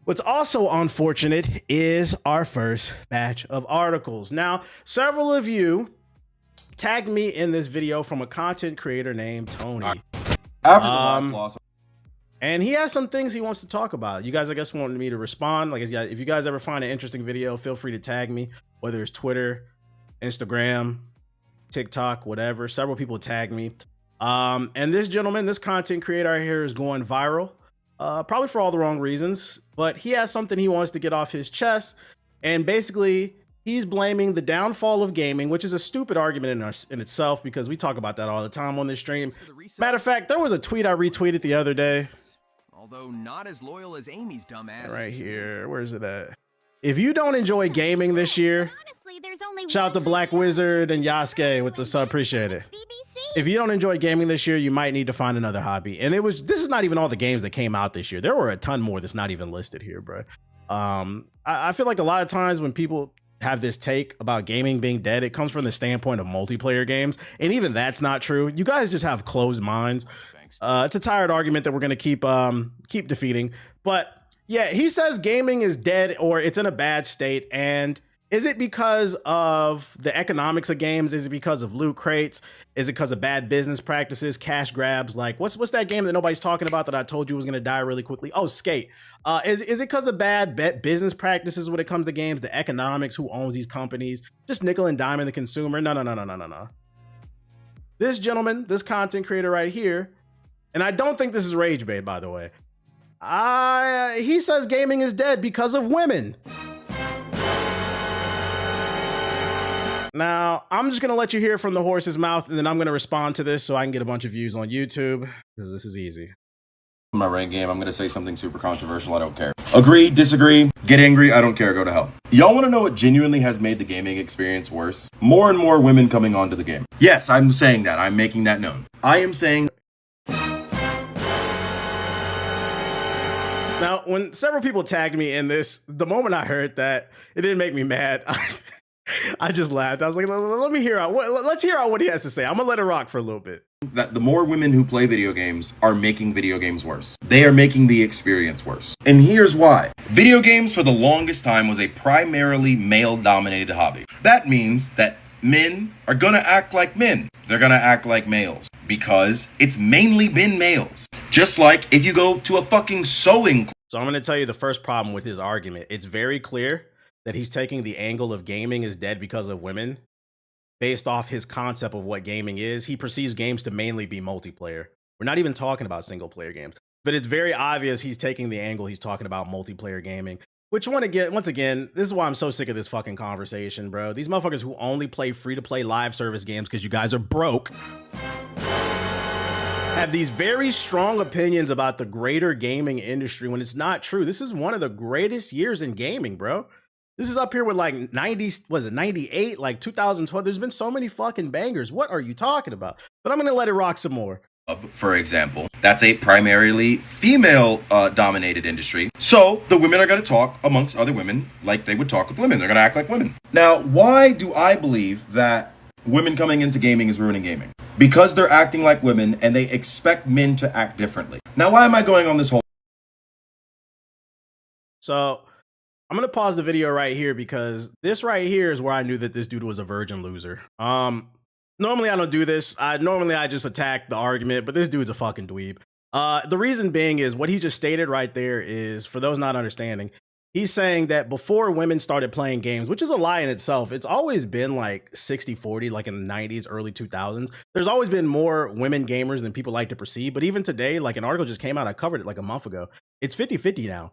What's also unfortunate is our first batch of articles. Now, several of you tagged me in this video from a content creator named Tony. After the last loss. And he has some things he wants to talk about. You guys, I guess, wanted me to respond. Like, if you guys ever find an interesting video, feel free to tag me, whether it's Twitter, Instagram, TikTok, whatever. Several people tagged me. And this gentleman, this content creator right here is going viral. Probably for all the wrong reasons, but he has something he wants to get off his chest. And basically, he's blaming the downfall of gaming, which is a stupid argument in itself, because we talk about that all the time on this stream. Matter of fact, there was a tweet I retweeted the other day. Although not as loyal as Amy's dumbass. Right here. Where is it at? If you don't enjoy gaming this year, shout out to Black Wizard and Yasuke with the sub. Appreciate it. If you don't enjoy gaming this year, you might need to find another hobby. And this is not even all the games that came out this year. There were a ton more that's not even listed here, bro. I feel like a lot of times when people have this take about gaming being dead, it comes from the standpoint of multiplayer games. And even that's not true. You guys just have closed minds. It's a tired argument that we're going to keep defeating. But yeah, he says gaming is dead or it's in a bad state. And is it because of the economics of games? Is it because of loot crates? Is it because of bad business practices, cash grabs? Like, what's that game that nobody's talking about that I told you was going to die really quickly? Oh, Skate. Is it because of bad business practices when it comes to games, the economics, who owns these companies, just nickel and diming the consumer? No. This gentleman, this content creator right here, and I don't think this is rage bait, by the way. He says gaming is dead because of women. Now, I'm just going to let you hear from the horse's mouth, and then I'm going to respond to this so I can get a bunch of views on YouTube, because this is easy. My rank game, I'm going to say something super controversial. I don't care. Agree, disagree, get angry. I don't care. Go to hell. Y'all want to know what genuinely has made the gaming experience worse? More and more women coming onto the game. Yes, I'm saying that. I'm making that known. I am saying... Now, when several people tagged me in this, the moment I heard that, it didn't make me mad. I just laughed. I was like, let's hear out what he has to say. I'm gonna let it rock for a little bit. That the more women who play video games are making video games worse. They are making the experience worse. And here's why. Video games for the longest time was a primarily male-dominated hobby. That means that men are gonna act like men. They're gonna act like males. Because it's mainly been males. Just like if you go to a fucking sewing class. So I'm gonna tell you the first problem with his argument. It's very clear that he's taking the angle of gaming is dead because of women based off his concept of what gaming is. He perceives games to mainly be multiplayer. We're not even talking about single player games, but it's very obvious he's taking the angle. He's talking about multiplayer gaming, which once again, this is why I'm so sick of this fucking conversation, bro. These motherfuckers who only play free to play live service games because you guys are broke have these very strong opinions about the greater gaming industry when it's not true. This is one of the greatest years in gaming, bro. This is up here with like 98, like 2012. There's been so many fucking bangers. What are you talking about? But I'm going to let it rock some more. For example, that's a primarily female dominated industry. So the women are going to talk amongst other women like they would talk with women. They're going to act like women. Now, why do I believe that women coming into gaming is ruining gaming? Because they're acting like women and they expect men to act differently. Now, why am I going on this whole? So I'm going to pause the video right here because this right here is where I knew that this dude was a virgin loser. Normally I don't do this. Normally I just attack the argument, but this dude's a fucking dweeb. The reason being is what he just stated right there is, for those not understanding, he's saying that before women started playing games, which is a lie in itself, it's always been like 60-40, like in the 90s, early 2000s. There's always been more women gamers than people like to perceive. But even today, like an article just came out, I covered it like a month ago. It's 50-50 now.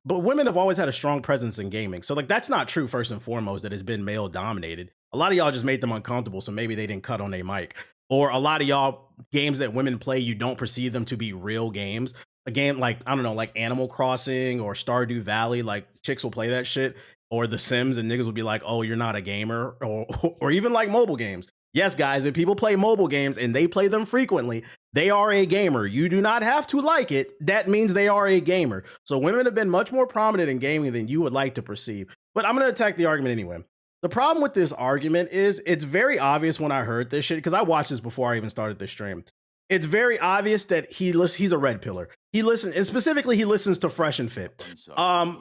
But women have always had a strong presence in gaming. So like, that's not true first and foremost, that it's been male dominated. A lot of y'all just made them uncomfortable. So maybe they didn't cut on their mic. Or a lot of y'all games that women play, you don't perceive them to be real games. A game like, I don't know, like Animal Crossing or Stardew Valley, like chicks will play that shit. Or The Sims and niggas will be like, oh, you're not a gamer. Or even like mobile games. Yes, guys, if people play mobile games and they play them frequently, they are a gamer. You do not have to like it. That means they are a gamer. So women have been much more prominent in gaming than you would like to perceive. But I'm going to attack the argument anyway. The problem with this argument is it's very obvious when I heard this shit, because I watched this before I even started this stream. It's very obvious that he's a red pillar. He listens, and specifically he listens to Fresh and Fit,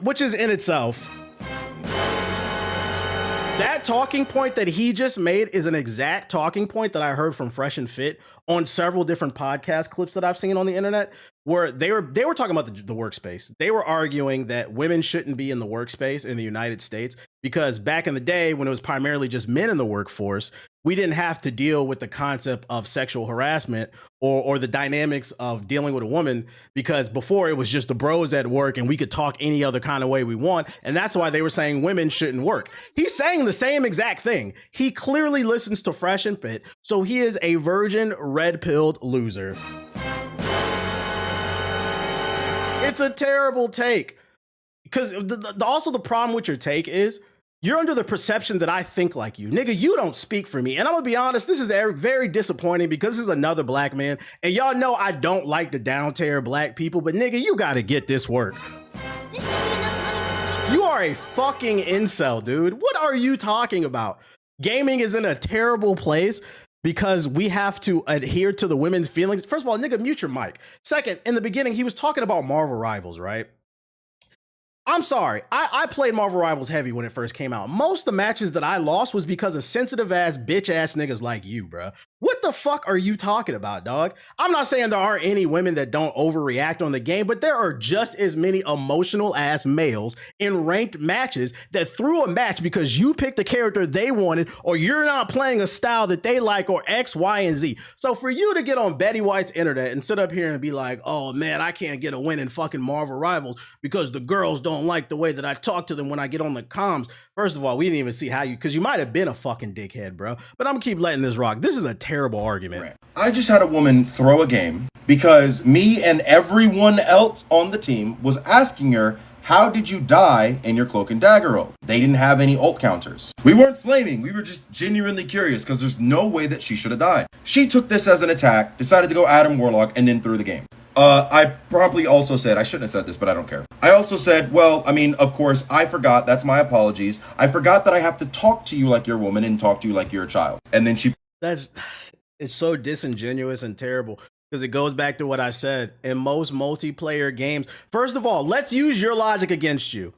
which is in itself. That talking point that he just made is an exact talking point that I heard from Fresh and Fit on several different podcast clips that I've seen on the internet, where they were talking about the workspace. They were arguing that women shouldn't be in the workspace in the United States because back in the day when it was primarily just men in the workforce, we didn't have to deal with the concept of sexual harassment or the dynamics of dealing with a woman, because before it was just the bros at work and we could talk any other kind of way we want. And that's why they were saying women shouldn't work. He's saying the same exact thing. He clearly listens to Fresh and Fit, so he is a virgin red-pilled loser. It's a terrible take. Because also the problem with your take is you're under the perception that I think like you. Nigga, you don't speak for me. And I'm gonna be honest, this is very disappointing because this is another black man. And y'all know I don't like to down tear black people, but nigga, you gotta get this work. You are a fucking incel, dude. What are you talking about? Gaming is in a terrible place because we have to adhere to the women's feelings. First of all, nigga, mute your mic. Second, in the beginning, he was talking about Marvel Rivals, right? I'm sorry. I played Marvel Rivals heavy when it first came out. Most of the matches that I lost was because of sensitive ass bitch ass niggas like you, bro. What the fuck are you talking about, dog? I'm not saying there aren't any women that don't overreact on the game, but there are just as many emotional ass males in ranked matches that threw a match because you picked a character they wanted or you're not playing a style that they like or X, Y, and Z. So for you to get on Betty White's internet and sit up here and be like, oh man, I can't get a win in fucking Marvel Rivals because the girls don't like the way that I talk to them when I get on the comms. First of all, we didn't even see how because you might have been a fucking dickhead, bro. But I'm gonna keep letting this rock. This is a terrible argument. I just had a woman throw a game because me and everyone else on the team was asking her, how did you die in your cloak and dagger ult? They didn't have any ult counters. We weren't flaming. We were just genuinely curious because there's no way that she should have died. She took this as an attack, decided to go Adam Warlock, and then threw the game. I probably also said, I shouldn't have said this, but I don't care. I also said, well, I mean, of course, I forgot. That's my apologies. I forgot that I have to talk to you like you're a woman and talk to you like you're a child. And then It's so disingenuous and terrible because it goes back to what I said. In most multiplayer games, first of all, let's use your logic against you.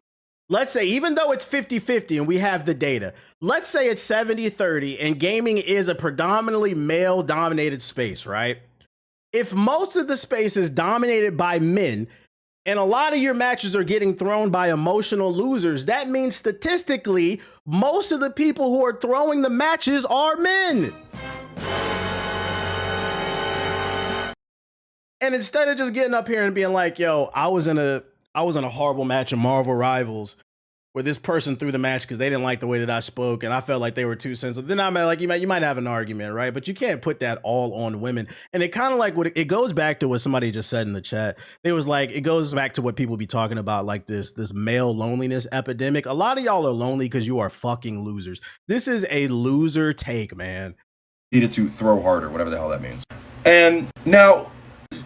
Let's say, even though it's 50-50 and we have the data, let's say it's 70-30 and gaming is a predominantly male-dominated space, right? If most of the space is dominated by men and a lot of your matches are getting thrown by emotional losers, that means statistically, most of the people who are throwing the matches are men. And instead of just getting up here and being like, yo, I was in a horrible match of Marvel Rivals where this person threw the match because they didn't like the way that I spoke and I felt like they were too sensitive. Then I'm like, you might have an argument, right? But you can't put that all on women. And it kind of like it goes back to what somebody just said in the chat. It was like, it goes back to what people be talking about, like this male loneliness epidemic. A lot of y'all are lonely because you are fucking losers. This is a loser take, man. Needed to throw harder, whatever the hell that means. And now,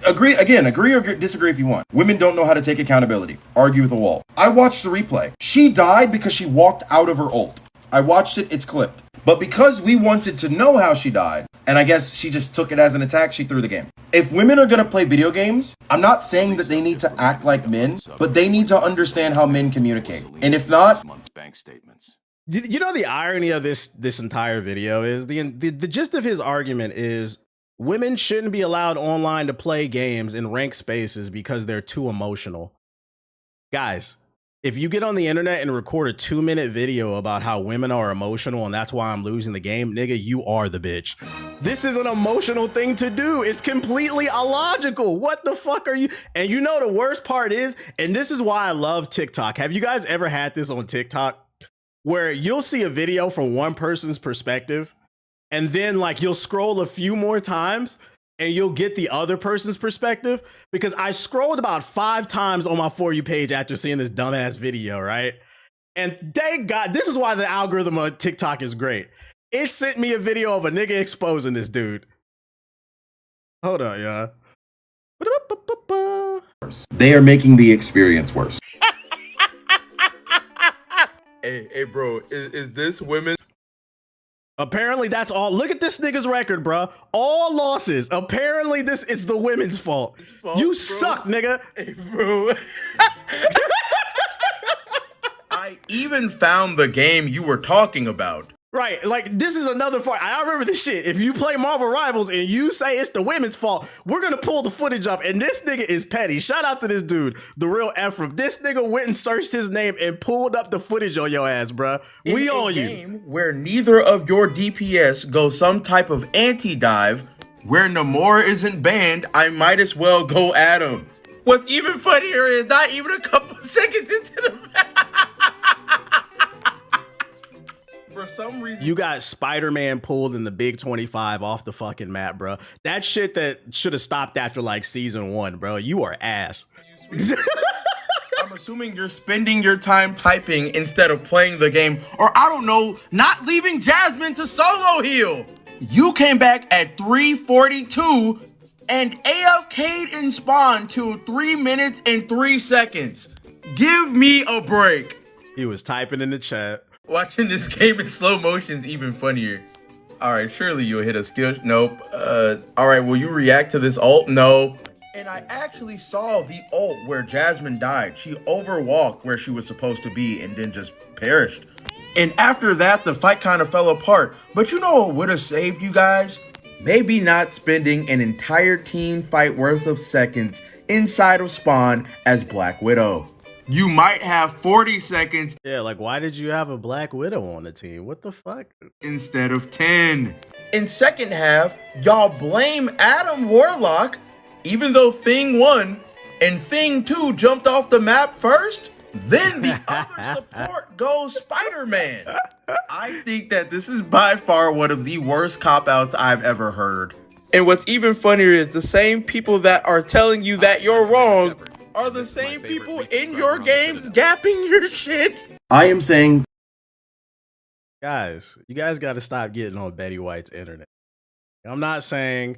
agree or disagree if you want. Women don't know how to take accountability. Argue with the wall. I watched the replay. She died because she walked out of her ult. I watched it, it's clipped. But because we wanted to know how she died, and I guess she just took it as an attack, she threw the game. If women are gonna play video games, I'm not saying that they need to act like men, but they need to understand how men communicate. And if not, you know the irony of this entire video is the gist of his argument is women shouldn't be allowed online to play games in ranked spaces because they're too emotional. Guys, if you get on the internet and record a 2-minute video about how women are emotional and that's why I'm losing the game, nigga, you are the bitch. This is an emotional thing to do. It's completely illogical. What the fuck are you? And you know the worst part is, and this is why I love TikTok. Have you guys ever had this on TikTok where you'll see a video from one person's perspective and then like you'll scroll a few more times and you'll get the other person's perspective? Because I scrolled about 5 times on my For You page after seeing this dumbass video, right? And thank God, this is why the algorithm of TikTok is great. It sent me a video of a nigga exposing this dude. Hold on, y'all. they are making the experience worse. Hey, bro, is this women? Apparently that's all. Look at this nigga's record, bro. All losses. Apparently this is the women's fault. You bro. suck, nigga. Hey, bro. I even found the game you were talking about. Right, like this is another part. I remember this shit. If you play Marvel Rivals and you say it's the women's fault, we're gonna pull the footage up. And this nigga is petty. Shout out to this dude, the real Ephraim. This nigga went and searched his name and pulled up the footage on your ass, bruh. We on you. In a game where neither of your DPS go some type of anti-dive, where Namor isn't banned, I might as well go at him. What's even funnier is not even a couple seconds into the match. For some reason, You got Spider-Man pulled in the Big 25 off the fucking map, bro. That shit that should have stopped after like season 1, bro. You are ass. I'm assuming you're spending your time typing instead of playing the game, or I don't know, not leaving Jasmine to solo heal. You came back at 3:42 and AFK'd in spawn to 3 minutes and 3 seconds. Give me a break. He was typing in the chat. Watching this game in slow motion is even funnier. Alright, surely you'll hit a skill. Nope. Alright, will you react to this ult? No. And I actually saw the ult where Jasmine died. She overwalked where she was supposed to be and then just perished. And after that, the fight kind of fell apart. But you know what would have saved you guys? Maybe not spending an entire team fight worth of seconds inside of spawn as Black Widow. You might have 40 seconds. Yeah, like why did you have a Black Widow on the team? What the fuck? Instead of 10. In second half, y'all blame Adam Warlock, even though Thing 1 and Thing 2 jumped off the map first. Then the other support goes Spider-Man. I think that this is by far one of the worst cop-outs I've ever heard. And what's even funnier is the same people that are telling you that you're wrong are the same people in your games gapping your shit. I am saying Guys, you guys got to stop getting on Betty White's internet. I'm not saying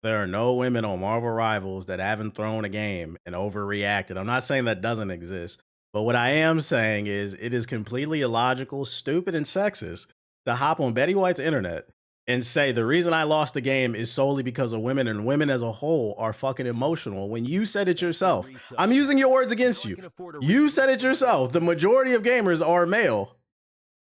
there are no women on Marvel Rivals that haven't thrown a game and overreacted. I'm not saying that doesn't exist. But what I am saying is it is completely illogical, stupid, and sexist to hop on Betty White's internet and say the reason I lost the game is solely because of women, and women as a whole are fucking emotional. When you said it yourself, I'm using your words against you. You said it yourself. The majority of gamers are male.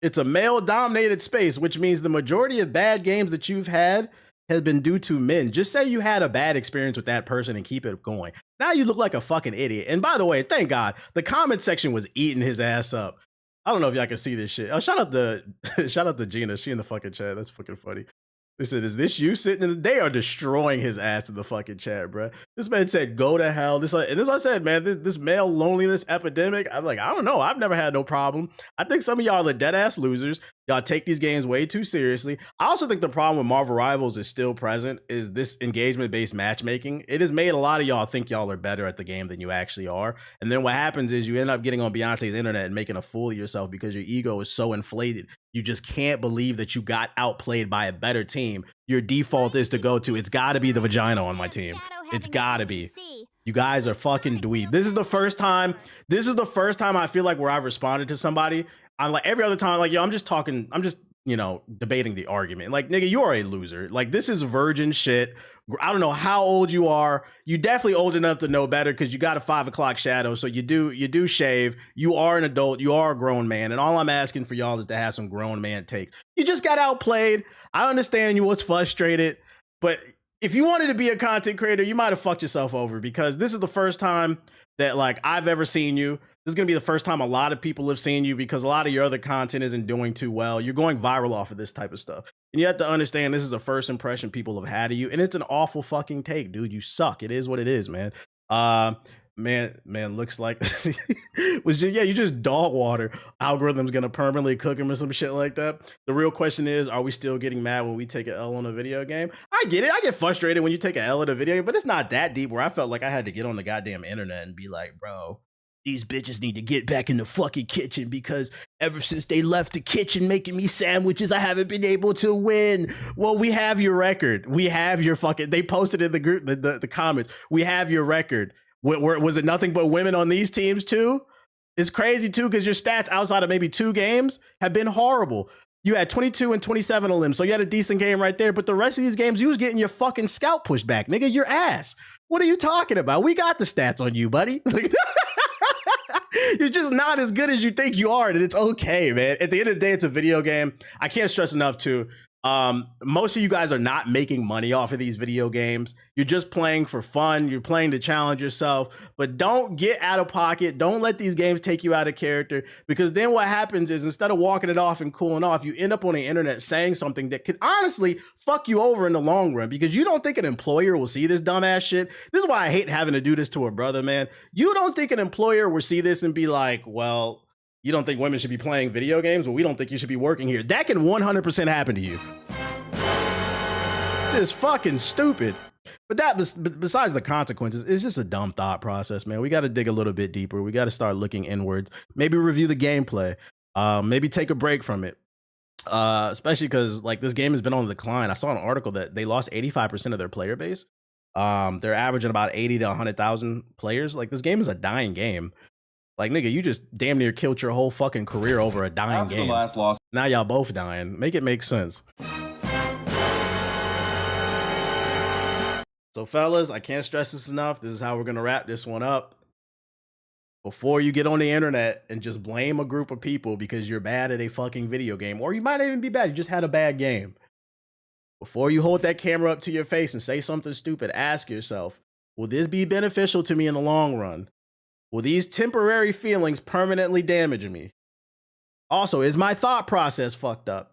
It's a male-dominated space, which means the majority of bad games that you've had has been due to men. Just say you had a bad experience with that person and keep it going. Now you look like a fucking idiot. And by the way, thank God, the comment section was eating his ass up. I don't know if y'all can see this shit. Oh, shout out to Gina. She in the fucking chat. That's fucking funny. They said, is this you sitting in the... They are destroying his ass in the fucking chat, bro. This man said, go to hell. And this is what I said, man. This male loneliness epidemic. I'm like, I don't know. I've never had no problem. I think some of y'all are dead ass losers. Y'all take these games way too seriously. I also think the problem with Marvel Rivals is still present is this engagement-based matchmaking. It has made a lot of y'all think y'all are better at the game than you actually are. And then what happens is you end up getting on Beyonce's internet and making a fool of yourself because your ego is so inflated. You just can't believe that you got outplayed by a better team. Your default is to go to, it's got to be the vagina on my team. It's got to be. You guys are fucking dweeb. This is the first time I feel like where I've responded to somebody. I'm like every other time, like, yo, I'm just, you know, debating the argument. Like, nigga, you are a loser. Like, this is virgin shit. I don't know how old you are. You definitely old enough to know better because you got a 5 o'clock shadow. So you do shave. You are an adult. You are a grown man. And all I'm asking for y'all is to have some grown man takes. You just got outplayed. I understand you was frustrated, but if you wanted to be a content creator, you might have fucked yourself over because this is the first time that like I've ever seen you. This is going to be the first time a lot of people have seen you because a lot of your other content isn't doing too well. You're going viral off of this type of stuff. And you have to understand this is the first impression people have had of you. And it's an awful fucking take, dude. You suck. It is what it is, man. Man, looks like you just dog water. Algorithm's going to permanently cook him or some shit like that. The real question is, are we still getting mad when we take an L on a video game? I get it. I get frustrated when you take an L in a video game, but it's not that deep where I felt like I had to get on the goddamn internet and be like, bro, these bitches need to get back in the fucking kitchen because ever since they left the kitchen making me sandwiches, I haven't been able to win. Well, we have your record. We have your fucking... They posted in the group, the comments. We have your record. Was it nothing but women on these teams too? It's crazy too because your stats outside of maybe 2 games have been horrible. You had 22 and 27 on them, so you had a decent game right there. But the rest of these games, you was getting your fucking scalp pushed back, nigga. Your ass. What are you talking about? We got the stats on you, buddy. You're just not as good as you think you are, and it's okay, man. At the end of the day, it's a video game. I can't stress enough too. Most of you guys are not making money off of these video games. You're just playing for fun. You're playing to challenge yourself, but don't get out of pocket. Don't let these games take you out of character, because then what happens is instead of walking it off and cooling off, you end up on the internet saying something that could honestly fuck you over in the long run, because you don't think an employer will see this dumbass shit. This is why I hate having to do this to a brother, man. You don't think an employer will see this and be like, well, you don't think women should be playing video games? Well, we don't think you should be working here. That can 100% happen to you. It's fucking stupid. But that, besides the consequences, it's just a dumb thought process, man. We got to dig a little bit deeper. We got to start looking inwards. Maybe review the gameplay. Maybe take a break from it. Especially because like this game has been on the decline. I saw an article that they lost 85% of their player base. They're averaging about 80 to 100,000 players. Like this game is a dying game. Like, nigga, you just damn near killed your whole fucking career over a dying After game. the last loss, Now y'all both dying. Make it make sense. So, fellas, I can't stress this enough. This is how we're going to wrap this one up. Before you get on the internet and just blame a group of people because you're bad at a fucking video game, or you might not even be bad, you just had a bad game. Before you hold that camera up to your face and say something stupid, ask yourself, will this be beneficial to me in the long run? Will these temporary feelings permanently damage me? Also, is my thought process fucked up?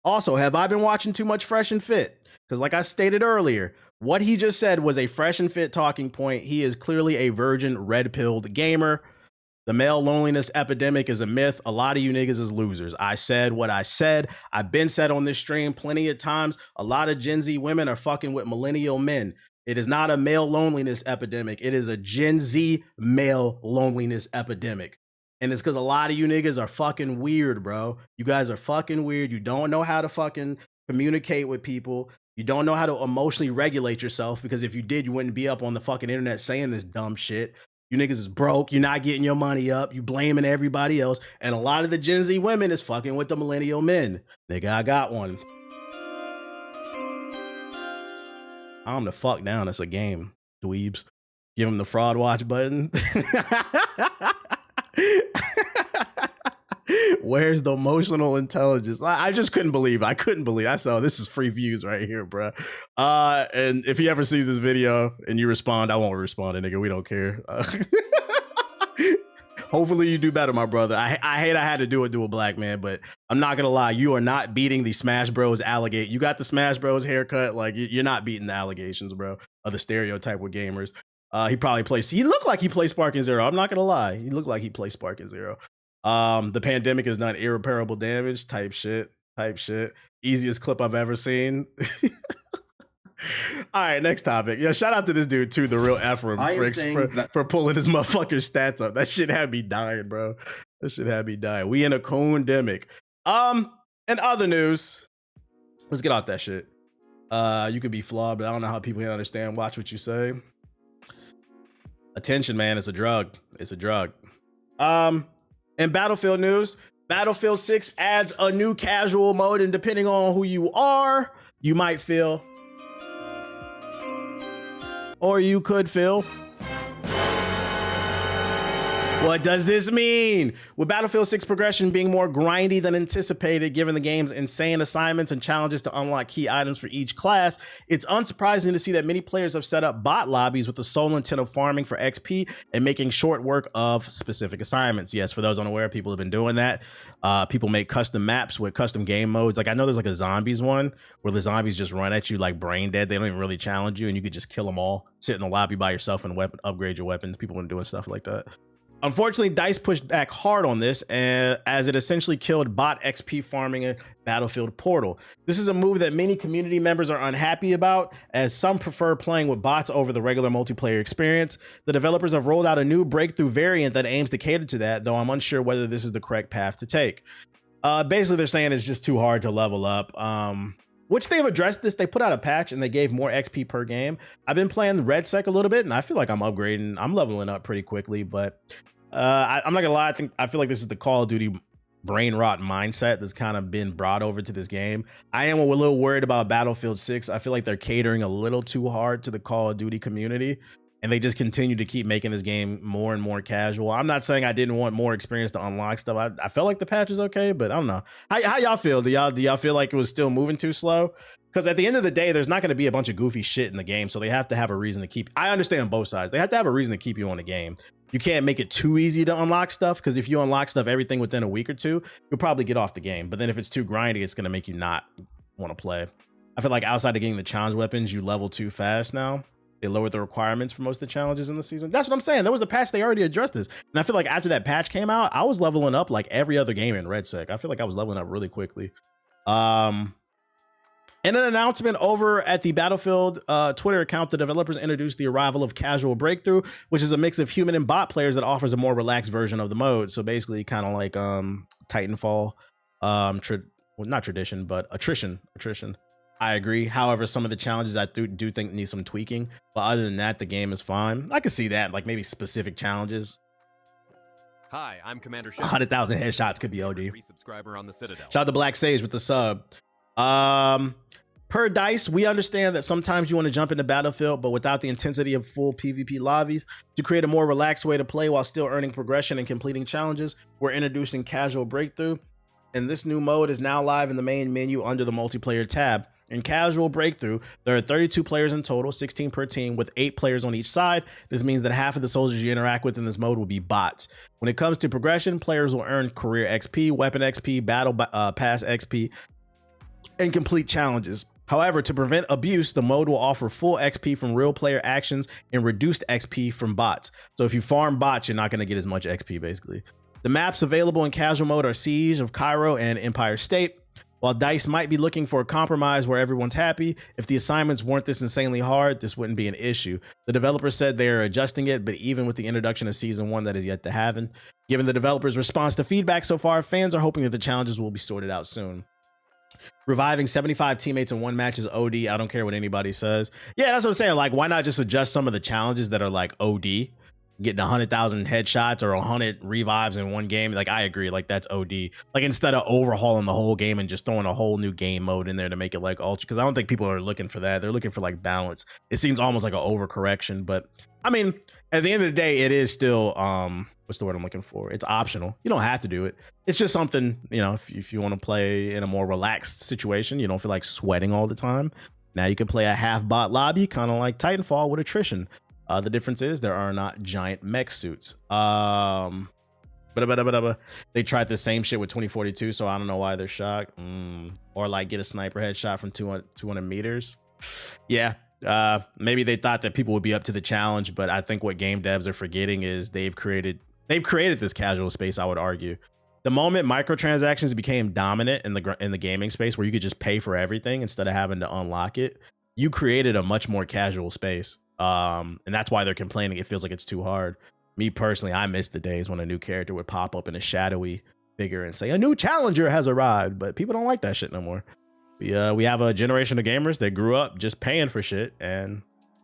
Also, have I been watching too much Fresh and Fit? Because like I stated earlier, what he just said was a Fresh and Fit talking point. He is clearly a virgin red-pilled gamer. The male loneliness epidemic is a myth. A lot of you niggas is losers. I said what I said. I've been said on this stream plenty of times. A lot of Gen Z women are fucking with millennial men. It is not a male loneliness epidemic. It is a Gen Z male loneliness epidemic. And it's because a lot of you niggas are fucking weird, bro. You guys are fucking weird. You don't know how to fucking communicate with people. You don't know how to emotionally regulate yourself, because if you did, you wouldn't be up on the fucking internet saying this dumb shit. You niggas is broke. You're not getting your money up. You blaming everybody else. And a lot of the Gen Z women is fucking with the millennial men. Nigga, I got one. I'm the fuck down. It's a game, dweebs. Give him the fraud watch button. Where's the emotional intelligence? I just couldn't believe. I saw this is free views right here, bro. And if he ever sees this video and you respond, I won't respond, nigga. We don't care. Hopefully you do better, my brother. I hate I had to do it to a black man, but I'm not gonna lie. You are not beating the Smash Bros. Allegate. You got the Smash Bros. Haircut. Like you're not beating the allegations, bro, of the stereotype with gamers. He looked like he played Sparking Zero. I'm not gonna lie. He looked like he played Sparking Zero. The pandemic has done irreparable damage type shit. Easiest clip I've ever seen. All right, next topic. Yeah, shout out to this dude too, the real Ephraim for pulling his motherfucking stats up. That shit had me dying, bro. That shit had me dying. We in a coon-demic. In other news, let's get off that shit. You could be flawed, but I don't know how people can understand. Watch what you say. Attention, man, it's a drug. It's a drug. In Battlefield news, Battlefield 6 adds a new casual mode, and depending on who you are, you might feel, or you could feel. What does this mean? With Battlefield 6 progression being more grindy than anticipated, given the game's insane assignments and challenges to unlock key items for each class, it's unsurprising to see that many players have set up bot lobbies with the sole intent of farming for XP and making short work of specific assignments. Yes, for those unaware, people have been doing that. People make custom maps with custom game modes. Like I know there's like a zombies one where the zombies just run at you like brain dead. They don't even really challenge you, and you could just kill them all, sit in the lobby by yourself and upgrade your weapons. People have been doing stuff like that. Unfortunately, DICE pushed back hard on this as it essentially killed bot XP farming in Battlefield Portal. This is a move that many community members are unhappy about, as some prefer playing with bots over the regular multiplayer experience. The developers have rolled out a new breakthrough variant that aims to cater to that, though I'm unsure whether this is the correct path to take. Basically, they're saying it's just too hard to level up. Which they've addressed this. They put out a patch and they gave more XP per game. I've been playing RedSec a little bit and I feel like I'm upgrading. I'm leveling up pretty quickly, but I'm not gonna lie. I feel like this is the Call of Duty brain rot mindset that's kind of been brought over to this game. I am a little worried about Battlefield 6. I feel like they're catering a little too hard to the Call of Duty community, and they just continue to keep making this game more and more casual. I'm not saying I didn't want more experience to unlock stuff. I felt like the patch was okay, but I don't know. How y'all feel? Do y'all feel like it was still moving too slow? Because at the end of the day, there's not going to be a bunch of goofy shit in the game, so they have to have a reason to keep. I understand both sides. They have to have a reason to keep you on the game. You can't make it too easy to unlock stuff, because if you unlock stuff everything within a week or two, you'll probably get off the game. But then if it's too grindy, it's going to make you not want to play. I feel like outside of getting the challenge weapons, you level too fast now. They lowered the requirements for most of the challenges in the season. That's what I'm saying. There was a patch, they already addressed this. And I feel like after that patch came out, I was leveling up like every other game in RedSec. I feel like I was leveling up really quickly. In an announcement over at the Battlefield Twitter account, the developers introduced the arrival of Casual Breakthrough, which is a mix of human and bot players that offers a more relaxed version of the mode. So basically kind of like Titanfall, not tradition, but attrition. I agree. However, some of the challenges I do think need some tweaking. But other than that, the game is fine. I could see that, like maybe specific challenges. Hi, I'm Commander Shep. 100,000 headshots could be OD. Resubscriber on the Citadel. Shout out to Black Sage with the sub. Per Dice, we understand that sometimes you want to jump into Battlefield, but without the intensity of full PvP lobbies. To create a more relaxed way to play while still earning progression and completing challenges, we're introducing Casual Breakthrough. And this new mode is now live in the main menu under the multiplayer tab. In Casual Breakthrough, there are 32 players in total, 16 per team, with 8 players on each side. This means that half of the soldiers you interact with in this mode will be bots. When it comes to progression, players will earn career XP, weapon XP, battle pass XP, and complete challenges. However, to prevent abuse, the mode will offer full XP from real player actions and reduced XP from bots. So if you farm bots, you're not going to get as much XP, basically. The maps available in casual mode are Siege of Cairo and Empire State. While DICE might be looking for a compromise where everyone's happy, if the assignments weren't this insanely hard, this wouldn't be an issue. The developers said they are adjusting it, but even with the introduction of Season 1 that is yet to happen. Given the developers' response to feedback so far, fans are hoping that the challenges will be sorted out soon. Reviving 75 teammates in one match is OD. I don't care what anybody says. Yeah, that's what I'm saying. Like, why not just adjust some of the challenges that are like OD? Getting 100,000 headshots or 100 revives in one game. Like, I agree. Like, that's OD. Like, instead of overhauling the whole game and just throwing a whole new game mode in there to make it like ultra, because I don't think people are looking for that. They're looking for like balance. It seems almost like an overcorrection, but I mean, at the end of the day, it is still what's the word I'm looking for? It's optional. You don't have to do it. It's just something, you know, if you want to play in a more relaxed situation, you don't feel like sweating all the time. Now you can play a half bot lobby, kind of like Titanfall with attrition. The difference is there are not giant mech suits. They tried the same shit with 2042, so I don't know why they're shocked. Or like get a sniper headshot from 200 meters. Yeah. Maybe they thought that people would be up to the challenge, but I think what game devs are forgetting is they've created this casual space. I would argue the moment microtransactions became dominant in the gaming space, where you could just pay for everything instead of having to unlock it, you created a much more casual space. And that's why they're complaining. It feels like it's too hard. Me personally, I miss the days when a new character would pop up in a shadowy figure and say a new challenger has arrived, but people don't like that shit no more. We have a generation of gamers that grew up just paying for shit, and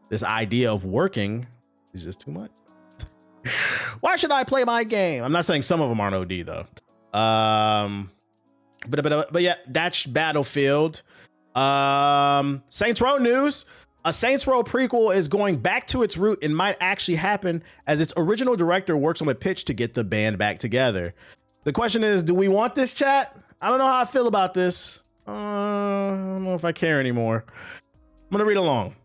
this idea of working is just too much. Why should I play my game? I'm not saying some of them aren't OD though. But yeah, that's Battlefield. Saints Row news. A Saints Row prequel is going back to its root and might actually happen as its original director works on a pitch to get the band back together. The question is, do we want this, chat? I don't know how I feel about this. I don't know if I care anymore. I'm gonna read along.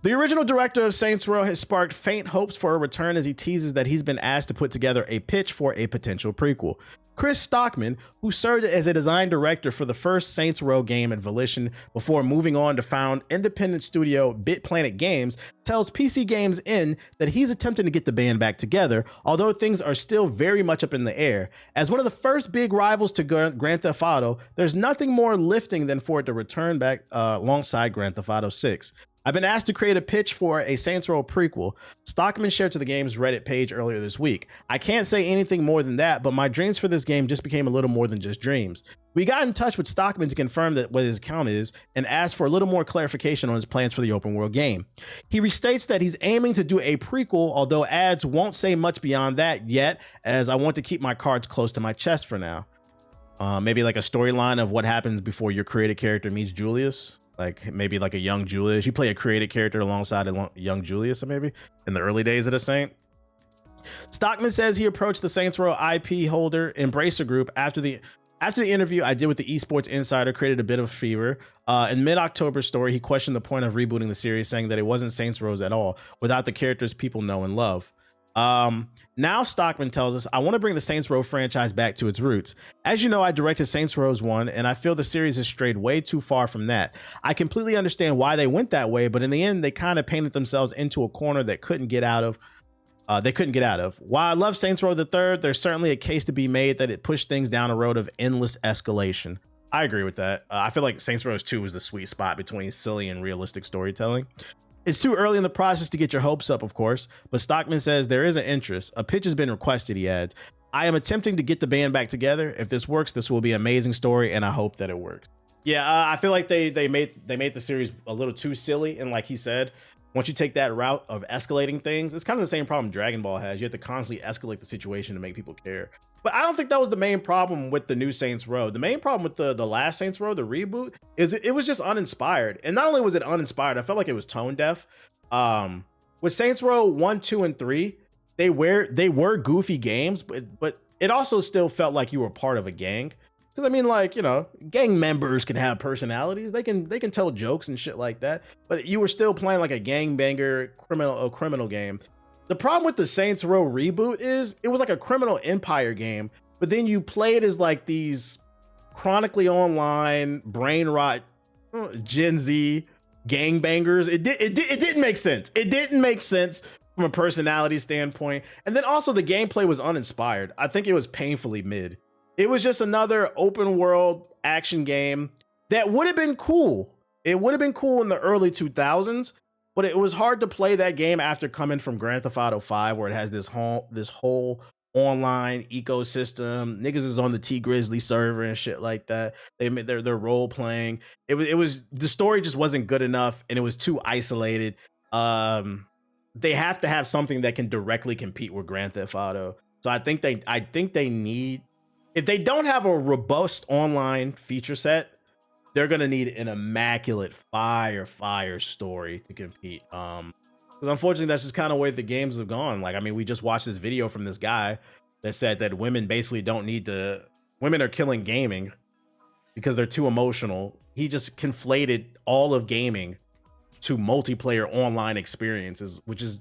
The original director of Saints Row has sparked faint hopes for a return as he teases that he's been asked to put together a pitch for a potential prequel. Chris Stockman, who served as a design director for the first Saints Row game at Volition before moving on to found independent studio BitPlanet Games, tells PC Games In that he's attempting to get the band back together, although things are still very much up in the air. As one of the first big rivals to Grand Theft Auto, there's nothing more lifting than for it to return back alongside Grand Theft Auto 6. I've been asked to create a pitch for a Saints Row prequel, Stockman shared to the game's Reddit page earlier this week. I can't say anything more than that, but my dreams for this game just became a little more than just dreams. We got in touch with Stockman to confirm that what his account is and asked for a little more clarification on his plans for the open world game. He restates that he's aiming to do a prequel, although ads won't say much beyond that yet, as I want to keep my cards close to my chest for now. Maybe like a storyline of what happens before your created character meets Julius. Like maybe like a young Julius. You play a created character alongside a young Julius, maybe in the early days of the Saint. Stockman says he approached the Saints Row IP holder Embracer Group after the interview I did with the Esports Insider created a bit of fever. In mid-October story, he questioned the point of rebooting the series, saying that it wasn't Saints Row at all without the characters people know and love. Now Stockman tells us, I want to bring the Saints Row franchise back to its roots. As you know, I directed Saints Row 1, and I feel the series has strayed way too far from that. I completely understand why they went that way, but in the end, they kind of painted themselves into a corner that couldn't get out of. While I love Saints Row the Third, there's certainly a case to be made that it pushed things down a road of endless escalation. I agree with that. I feel like Saints Row 2 was the sweet spot between silly and realistic storytelling. It's too early in the process to get your hopes up, of course, but Stockman says there is an interest. A pitch has been requested, he adds. I am attempting to get the band back together. If this works, this will be an amazing story, and I hope that it works. Yeah, I feel like they made the series a little too silly, and like he said, once you take that route of escalating things, it's kind of the same problem Dragon Ball has. You have to constantly escalate the situation to make people care. But I don't think that was the main problem with the new Saints Row. The main problem with the last Saints Row, the reboot, is it was just uninspired. And not only was it uninspired, I felt like it was tone deaf. With Saints Row 1, 2, and 3, they were goofy games, but it also still felt like you were part of a gang. Because I mean, like, you know, gang members can have personalities. They can tell jokes and shit like that. But you were still playing like a gangbanger criminal game. The problem with the Saints Row reboot is it was like a criminal empire game, but then you played as like these chronically online brain rot Gen Z gangbangers. It didn't make sense. It didn't make sense from a personality standpoint. And then also the gameplay was uninspired. I think it was painfully mid. It was just another open world action game that would have been cool. It would have been cool in the early 2000s, but it was hard to play that game after coming from Grand Theft Auto 5, where it has this whole online ecosystem. Niggas is on the T Grizzly server and shit like that. They're role playing. It was the story just wasn't good enough, and it was too isolated. They have to have something that can directly compete with Grand Theft Auto. So I think they need, if they don't have a robust online feature set, they're gonna need an immaculate fire story to compete. Because unfortunately, that's just kind of where the games have gone. Like, I mean, we just watched this video from this guy that said that women basically don't need to. Women are killing gaming because they're too emotional. He just conflated all of gaming to multiplayer online experiences, which is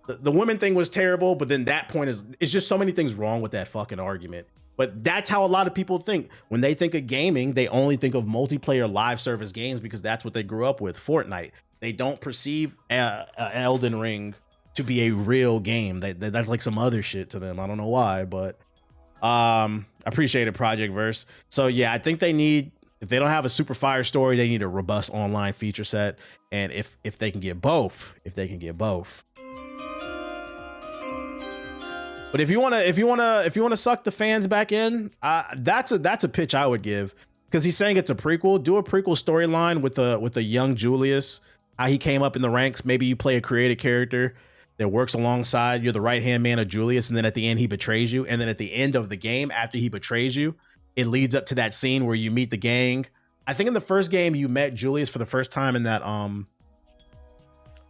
the women thing was terrible. But then that point is, it's just so many things wrong with that fucking argument. But that's how a lot of people think. When they think of gaming, they only think of multiplayer live service games because that's what they grew up with, Fortnite. They don't perceive Elden Ring to be a real game. That's like some other shit to them. I don't know why, but I appreciate it, Project Verse. So yeah, I think they need, if they don't have a super fire story, they need a robust online feature set. And if they can get both, But if you wanna suck the fans back in, that's a pitch I would give, because he's saying it's a prequel. Do a prequel storyline with a young Julius, how he came up in the ranks. Maybe you play a created character that works alongside. You're the right hand man of Julius, and then at the end he betrays you. And then at the end of the game, after he betrays you, it leads up to that scene where you meet the gang. I think in the first game you met Julius for the first time in that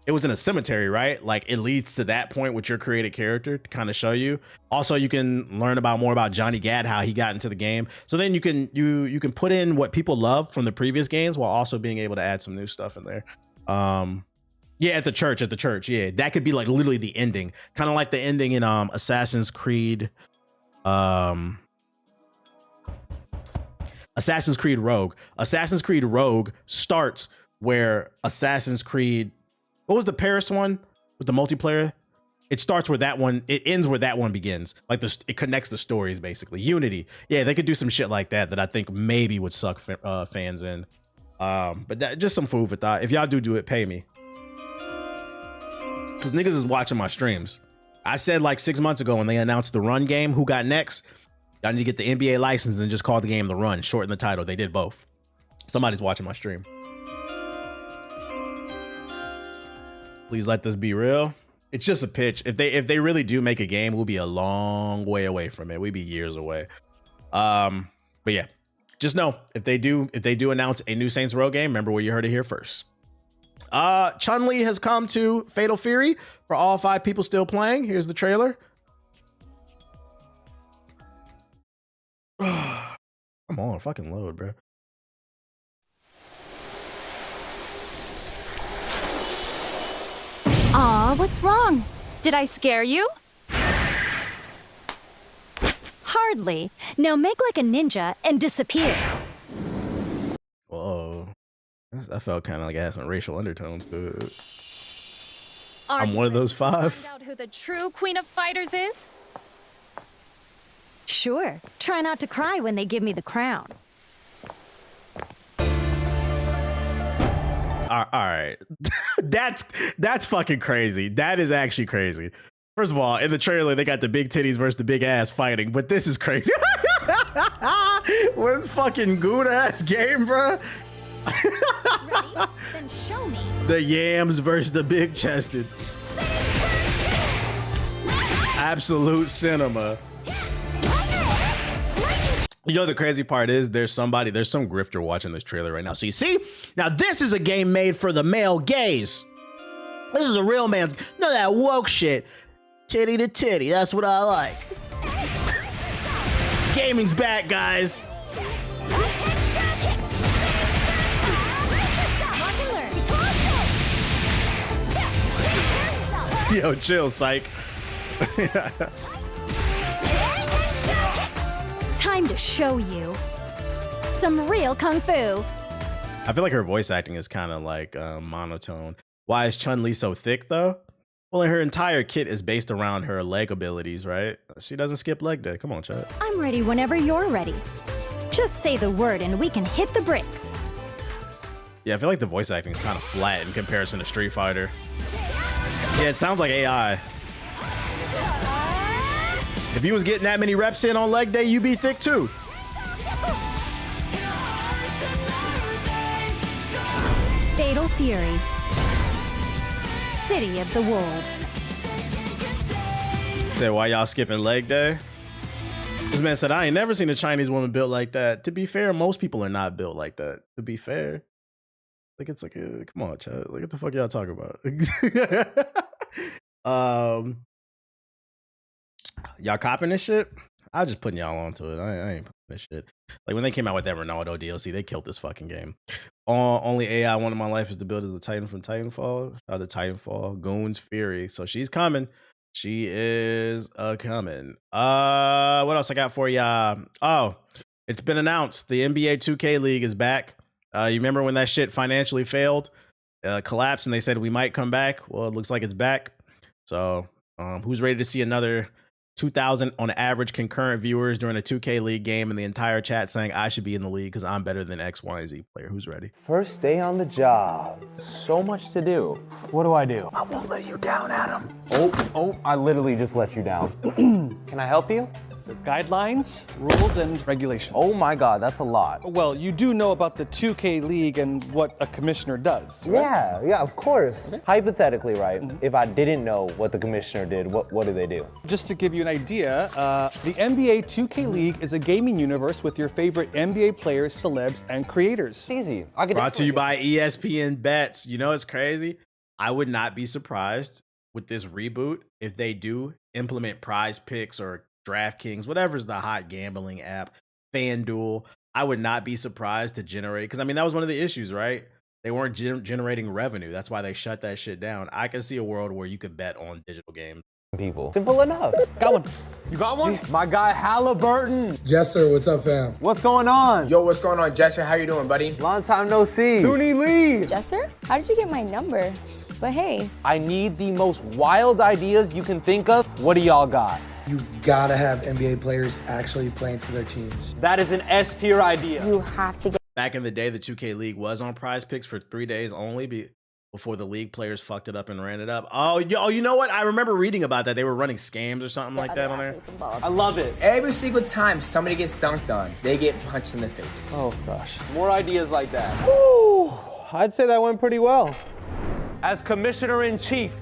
it was in a cemetery, right? Like, it leads to that point with your created character to kind of show you. Also, you can learn more about Johnny Gad, how he got into the game. So then you can put in what people love from the previous games while also being able to add some new stuff in there. Yeah, at the church. Yeah, that could be like literally the ending, kind of like the ending in Assassin's Creed Rogue. Assassin's Creed Rogue starts where Assassin's Creed, what was the Paris one with the multiplayer? It starts where that one, it ends where that one begins. Like it connects the stories basically. Unity. Yeah, they could do some shit like that I think maybe would suck fans in. But just some food for thought. If y'all do it, pay me. Cause niggas is watching my streams. I said like 6 months ago when they announced the Run game, who got next? Y'all need to get the NBA license and just call the game The Run, shorten the title. They did both. Somebody's watching my stream. Please let this be real. It's just a pitch. If they really do make a game, we'll be a long way away from it. We'll be years away. But But yeah, just know if they do announce a new Saints Row game, remember where you heard it here first. Chun-Li has come to Fatal Fury for all 5 people still playing. Here's the trailer. Come on, fucking load, bro. Aw, what's wrong? Did I scare you? Hardly. Now make like a ninja and disappear. Whoa. I felt kind of like it had some racial undertones to it. Are I'm you one of those ready to 5. Find out who the true Queen of Fighters is? Sure. Try not to cry when they give me the crown. All right. That's fucking crazy. That is actually crazy. First of all, in the trailer, they got the big titties versus the big ass fighting, but this is crazy. What fucking good ass game, bro? Ready? Then show me. The yams versus the big chested. Absolute cinema. You know, the crazy part is there's some grifter watching this trailer right now. So you see, now this is a game made for the male gaze. This is a real man's, none of that woke shit. Titty to titty, that's what I like. Gaming's back, guys. Yo, chill, psych. Time to show you some real kung fu. I feel like her voice acting is kind of like monotone. Why is Chun-Li so thick, though? Well, her entire kit is based around her leg abilities, right? She doesn't skip leg day. Come on, chat. I'm ready whenever you're ready. Just say the word and we can hit the bricks. Yeah, I feel like the voice acting is kind of flat in comparison to Street Fighter. Yeah, it sounds like AI. If you was getting that many reps in on leg day, you be thick too. Fatal Fury. City of the Wolves. Said, why y'all skipping leg day? This man said, I ain't never seen a Chinese woman built like that. To be fair, most people are not built like that. To be fair. Like, it's like, come on, chat. Like, what the fuck y'all talking about? Y'all copping this shit? I just putting y'all onto it. I ain't putting this shit. Like, when they came out with that Ronaldo DLC, they killed this fucking game. Only AI I want in my life is to build as the Titan from Titanfall. Shout out to Titanfall. Goon's Fury. So she's coming. She is coming. What else I got for y'all? Oh, it's been announced. The NBA 2K League is back. You remember when that shit financially failed, collapsed, and they said we might come back? Well, it looks like it's back. So who's ready to see another 2,000 on average concurrent viewers during a 2K League game and the entire chat saying I should be in the league because I'm better than X, Y, and Z player? Who's ready? First day on the job. So much to do. What do? I won't let you down, Adam. Oh, I literally just let you down. Can I help you? Guidelines, rules, and regulations. Oh my God, that's a lot. Well, you do know about the 2K League and what a commissioner does, right? Yeah, of course. Okay. Hypothetically, right, if I didn't know what the commissioner did, what do they do? Just to give you an idea, the NBA 2K League is a gaming universe with your favorite NBA players, celebs, and creators. It's easy. Brought to you by ESPN Bets. You know, it's crazy. I would not be surprised with this reboot if they do implement Prize Picks or DraftKings, whatever's the hot gambling app, FanDuel. I would not be surprised to generate, because I mean, that was one of the issues, right? They weren't generating revenue. That's why they shut that shit down. I can see a world where you could bet on digital games. People. Simple enough. Got one. You got one? My guy Halliburton. Jesser, what's up, fam? What's going on? Yo, what's going on, Jesser? How you doing, buddy? Long time no see. Toonie Lee. Jesser? How did you get my number? But hey. I need the most wild ideas you can think of. What do y'all got? You gotta have NBA players actually playing for their teams. That is an S-tier idea. You have to get. Back in the day, the 2K League was on Prize Picks for 3 days only before the league players fucked it up and ran it up. Oh, you know what? I remember reading about that. They were running scams or something like that on there. I love it. Every single time somebody gets dunked on, they get punched in the face. Oh, gosh. More ideas like that. Woo! I'd say that went pretty well. As Commissioner-in-Chief,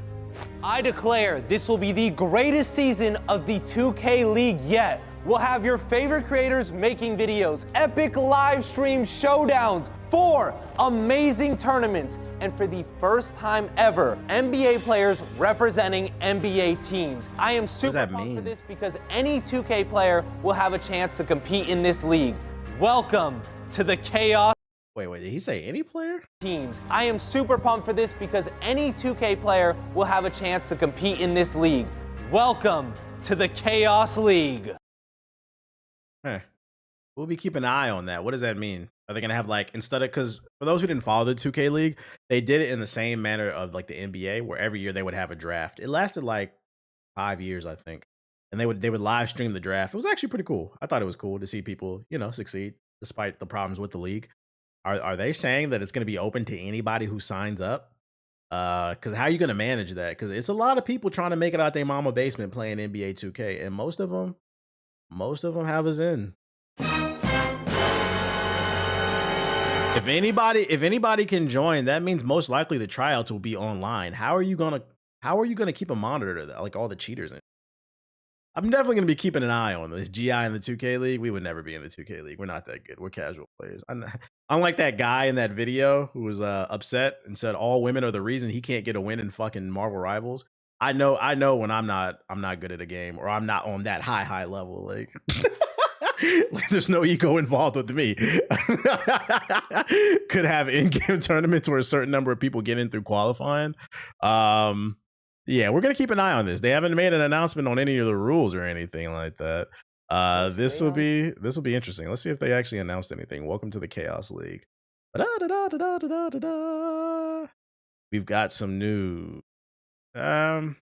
I declare this will be the greatest season of the 2K League yet. we'll have your favorite creators making videos, epic live stream showdowns, 4 amazing tournaments, and for the first time ever, NBA players representing NBA teams. I am super pumped for this because any 2K player will have a chance to compete in this league. Welcome to the Chaos. Wait, did he say any player? Teams. I am super pumped for this because any 2K player will have a chance to compete in this league. Welcome to the Chaos League. Huh. We'll be keeping an eye on that. What does that mean? Are they going to have like, instead of, because for those who didn't follow the 2K League, they did it in the same manner of like the NBA, where every year they would have a draft. It lasted like 5 years, I think. And they would live stream the draft. It was actually pretty cool. I thought it was cool to see people, you know, succeed despite the problems with the league. Are they saying that it's going to be open to anybody who signs up? Because how are you going to manage that? Because it's a lot of people trying to make it out their mama basement playing NBA 2K, and most of them have us in. If anybody can join, that means most likely the tryouts will be online. How are you gonna keep a monitor to that, like all the cheaters in? I'm definitely gonna be keeping an eye on this. GI in the 2K League, we would never be in the 2K League. We're not that good. We're casual players. Unlike that guy in that video who was upset and said all women are the reason he can't get a win in fucking Marvel Rivals. I know when I'm not good at a game, or I'm not on that high level. Like, like there's no ego involved with me. Could have in-game tournaments where a certain number of people get in through qualifying. Yeah, we're gonna keep an eye on this. They haven't made an announcement on any of the rules or anything like that. This will be interesting. Let's see if they actually announced anything. Welcome to the Chaos League. We've got some news. They're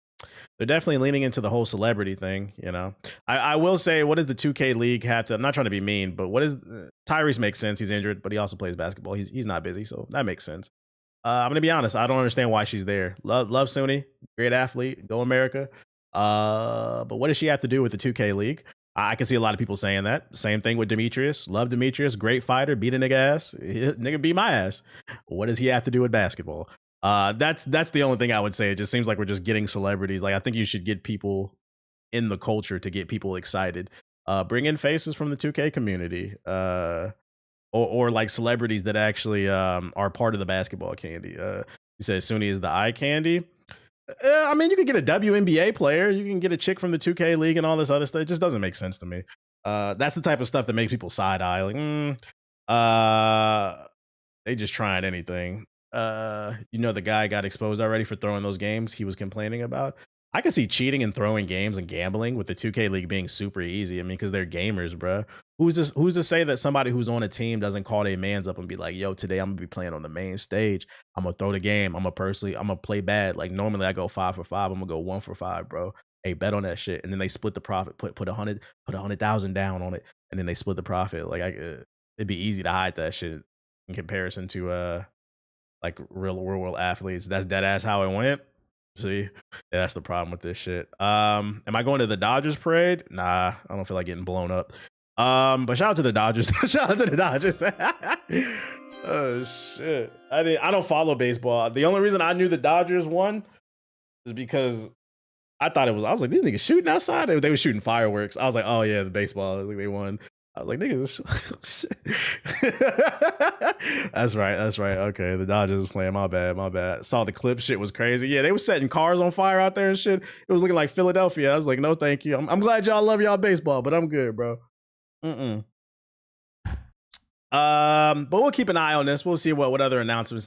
definitely leaning into the whole celebrity thing, you know. I will say, what does the 2K League have to? I'm not trying to be mean, but what is Tyrese makes sense. He's injured, but he also plays basketball. He's not busy, so that makes sense. I'm gonna be honest. I don't understand why she's there. Love Suni, great athlete, go America. But what does she have to do with the 2K League? I can see a lot of people saying that. Same thing with Demetrius. Love Demetrius, great fighter, beat a nigga ass. Nigga beat my ass. What does he have to do with basketball? That's the only thing I would say. It just seems like we're just getting celebrities. Like, I think you should get people in the culture to get people excited. Bring in faces from the 2K community. Or like celebrities that actually are part of the basketball candy. You said Suni is the eye candy. I mean, you can get a WNBA player. You can get a chick from the 2K League and all this other stuff. It just doesn't make sense to me. That's the type of stuff that makes people side eye. Like, they just trying anything. You know, the guy got exposed already for throwing those games he was complaining about. I can see cheating and throwing games and gambling with the 2K League being super easy. I mean, because they're gamers, bro. Who's to say that somebody who's on a team doesn't call their mans up and be like, yo, today I'm gonna be playing on the main stage. I'm gonna throw the game. I'm gonna play bad. Like, normally I go 5 for 5. I'm gonna go 1 for 5, bro. Hey, bet on that shit. And then they split the profit. Put 100,000 down on it, and then they split the profit. Like, it'd be easy to hide that shit in comparison to like real world athletes. That's dead ass how it went. See, yeah, that's the problem with this shit. Am I going to the Dodgers parade? Nah, I don't feel like getting blown up. But shout out to the Dodgers. Shout out to the Dodgers. Oh shit. I don't follow baseball. The only reason I knew the Dodgers won is because I was like, these niggas shooting outside. They were shooting fireworks. I was like, oh yeah, the baseball. I think they won. I was like, niggas. That's right. Okay, the Dodgers was playing. My bad. Saw the clip. Shit was crazy. Yeah, they were setting cars on fire out there and shit. It was looking like Philadelphia. I was like, no, thank you. I'm glad y'all love y'all baseball, but I'm good, bro. But we'll keep an eye on this. We'll see what other announcements